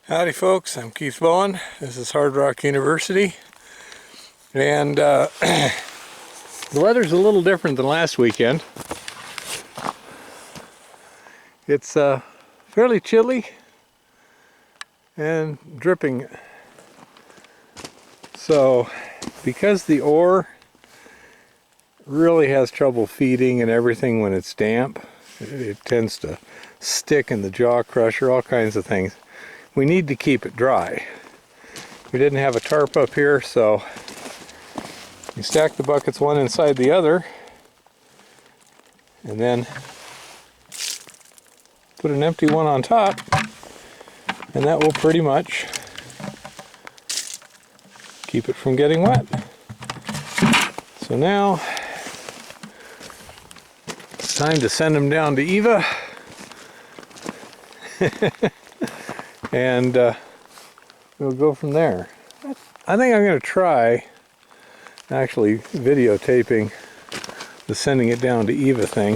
Howdy folks, I'm Keith Bowen. This is Hard Rock University, and the weather's a little different than last weekend. It's fairly chilly and dripping. So because the ore really has trouble feeding and everything when it's damp, it tends to stick in the jaw crusher, all kinds of things. We need to keep it dry. We didn't have a tarp up here, so you stack the buckets one inside the other and then put an empty one on top, and that will pretty much keep it from getting wet. So now it's time to send them down to Eva. And we'll go from there. I think I'm going to try actually videotaping the sending it down to Eva thing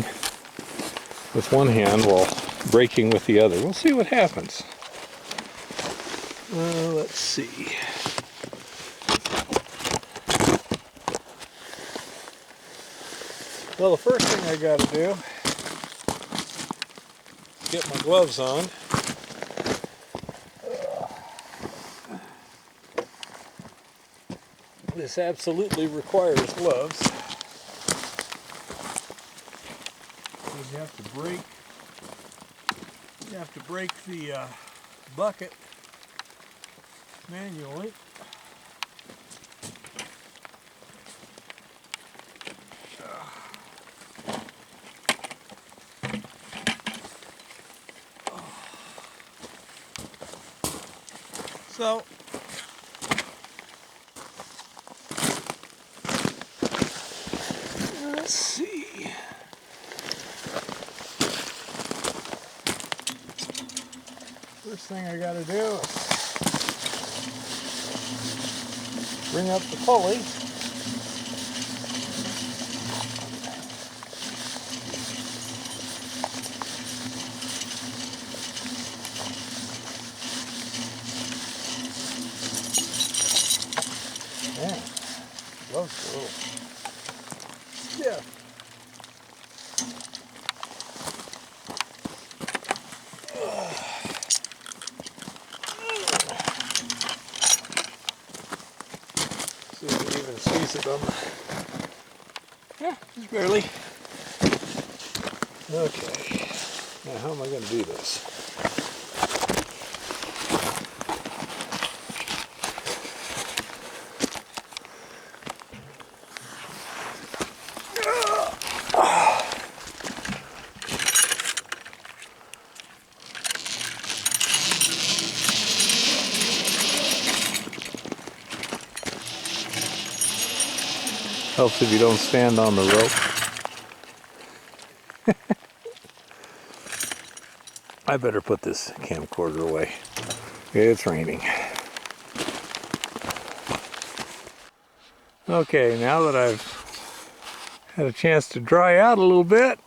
with one hand while braking with the other. We'll see what happens. Let's see. Well, the first thing I got to do is get my gloves on. This absolutely requires gloves. You have to break the bucket manually. So let's see. First thing I got to do is bring up the pulley. Man, gloves are a little stiff. See if it even sees it on. Yeah, just barely. Okay. Now how am I going to do this? Helps if you don't stand on the rope. I better put this camcorder away. It's raining. Okay, now that I've had a chance to dry out a little bit,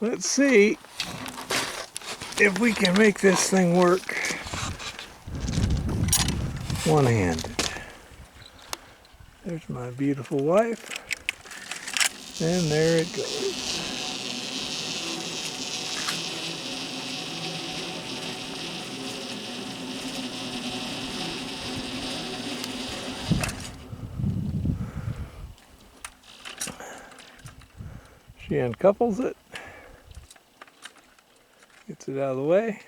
let's see if we can make this thing work one-handed. There's my beautiful wife, and there it goes. She uncouples it, gets it out of the way,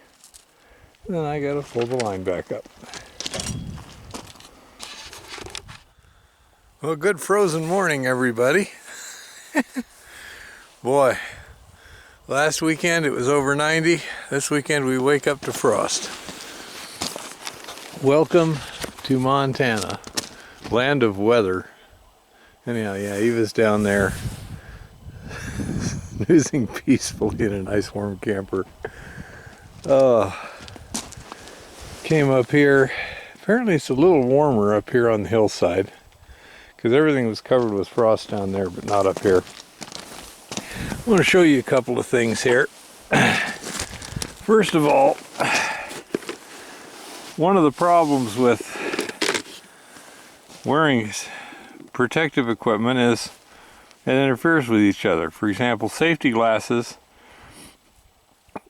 and then I gotta pull the line back up. Well, good frozen morning, everybody. Boy, last weekend it was over 90. This weekend we wake up to frost. Welcome to Montana, land of weather. Anyhow, yeah, Eva's down there snoozing peacefully in a nice warm camper. Came up here. Apparently it's a little warmer up here on the hillside, because everything was covered with frost down there, but not up here. I want to show you a couple of things here. First of all, One of the problems with wearing protective equipment is it interferes with each other. For example, safety glasses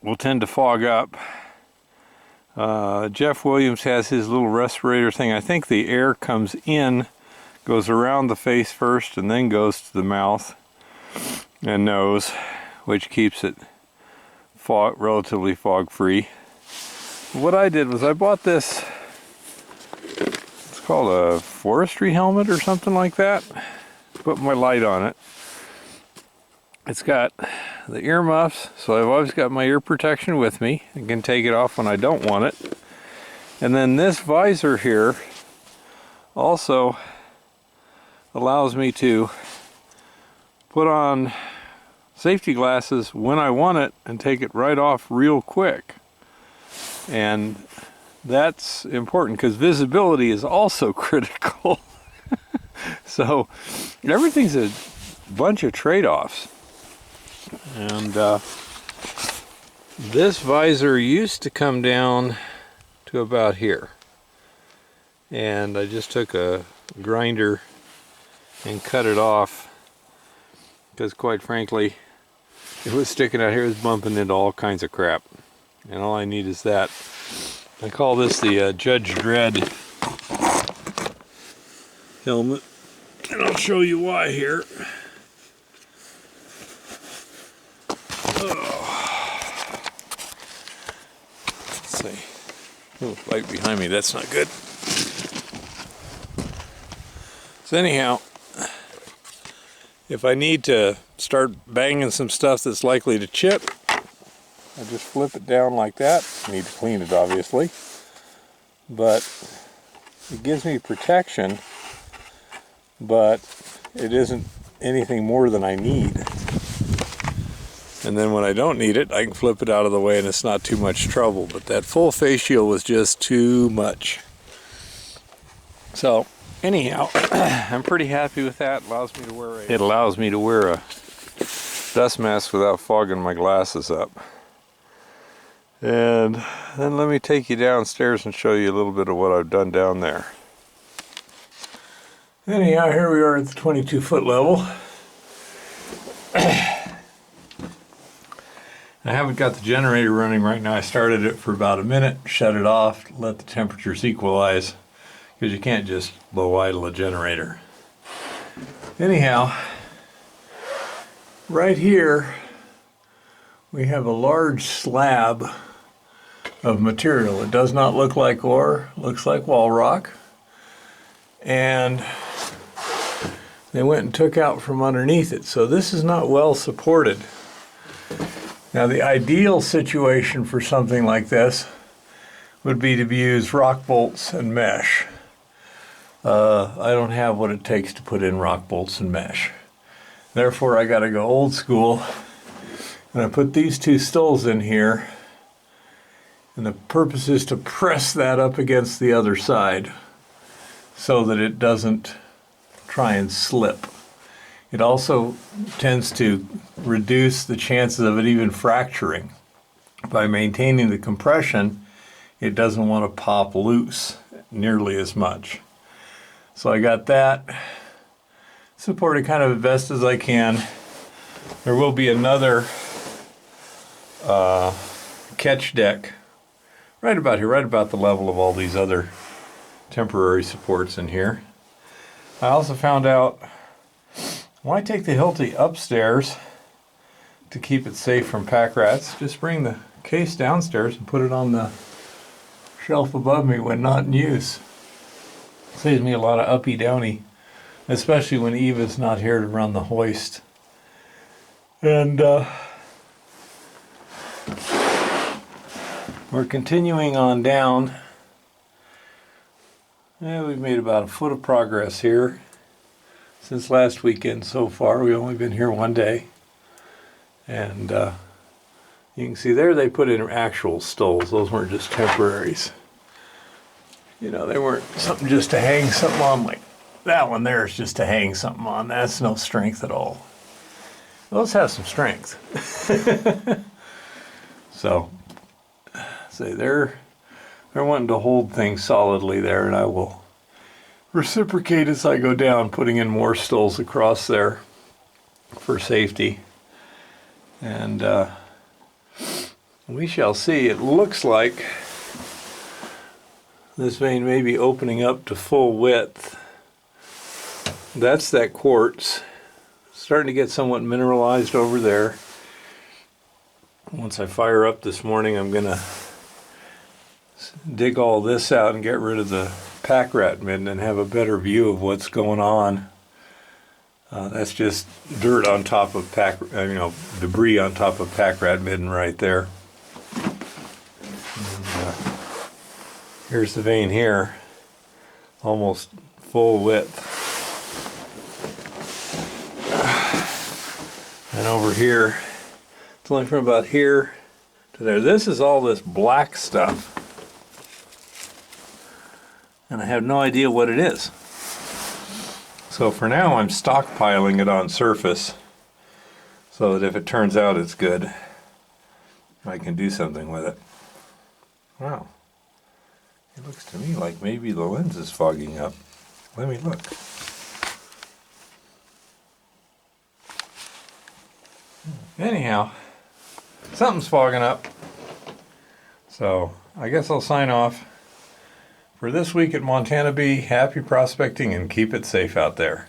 will tend to fog up. Jeff Williams has his little respirator thing. I think the air comes in, goes around the face first, and then goes to the mouth and nose, which keeps it relatively fog-free. What I did was I bought this, it's called a forestry helmet or something like that. Put my light on it. It's got the earmuffs, so I've always got my ear protection with me. I can take it off when I don't want it. And then this visor here also allows me to put on safety glasses when I want it and take it right off real quick. And that's important because visibility is also critical. So everything's a bunch of trade-offs. And this visor used to come down to about here. And I just took a grinder and cut it off because, quite frankly, it was sticking out here, it was bumping into all kinds of crap. And all I need is that. I call this the Judge Dredd helmet. And I'll show you why here. Oh. Let's see. Oh, light behind me, that's not good. So anyhow, if I need to start banging some stuff that's likely to chip, I just flip it down like that. I need to clean it, obviously. But it gives me protection, but it isn't anything more than I need. And then when I don't need it, I can flip it out of the way and it's not too much trouble. But that full face shield was just too much. So anyhow, I'm pretty happy with that. It allows me to wear a dust mask without fogging my glasses up. And then let me take you downstairs and show you a little bit of what I've done down there. Anyhow, here we are at the 22-foot level. I haven't got the generator running right now. I started it for about a minute, shut it off, let the temperatures equalize, because you can't just low idle a generator. Anyhow, right here we have a large slab of material. It does not look like ore, looks like wall rock. And they went and took out from underneath it. So this is not well supported. Now the ideal situation for something like this would be to use rock bolts and mesh. I don't have what it takes to put in rock bolts and mesh. Therefore I gotta go old school, and I put these two stills in here, and the purpose is to press that up against the other side so that it doesn't try and slip. It also tends to reduce the chances of it even fracturing. By maintaining the compression, it doesn't want to pop loose nearly as much. So I got that supported kind of as best as I can. There will be another catch deck right about here, right about the level of all these other temporary supports in here. I also found out when I take the Hilti upstairs to keep it safe from pack rats, just bring the case downstairs and put it on the shelf above me when not in use. Saves me a lot of uppy downy, especially when Eva's not here to run the hoist. And we're continuing on down. Yeah, we've made about a foot of progress here since last weekend so far. We've only been here one day. And you can see there they put in actual stoles. Those weren't just temporaries. You know, they weren't something just to hang something on like that one there is just to hang something on. That's no strength at all. Those have some strength. So, say they're They're wanting to hold things solidly there, and I will reciprocate as I go down, putting in more stills across there for safety. And we shall see. It looks like this vein may be opening up to full width. That's that quartz. Starting to get somewhat mineralized over there. Once I fire up this morning, I'm going to dig all this out and get rid of the pack rat midden and have a better view of what's going on. That's just dirt on top of debris on top of pack rat midden right there. And, here's the vein here, almost full width. And over here, it's only from about here to there. This is all this black stuff. And I have no idea what it is. So for now, I'm stockpiling it on surface so that if it turns out it's good, I can do something with it. Wow. It looks to me like maybe the lens is fogging up. Let me look. Anyhow, something's fogging up. So I guess I'll sign off. For this week at Montana Bee, happy prospecting and keep it safe out there.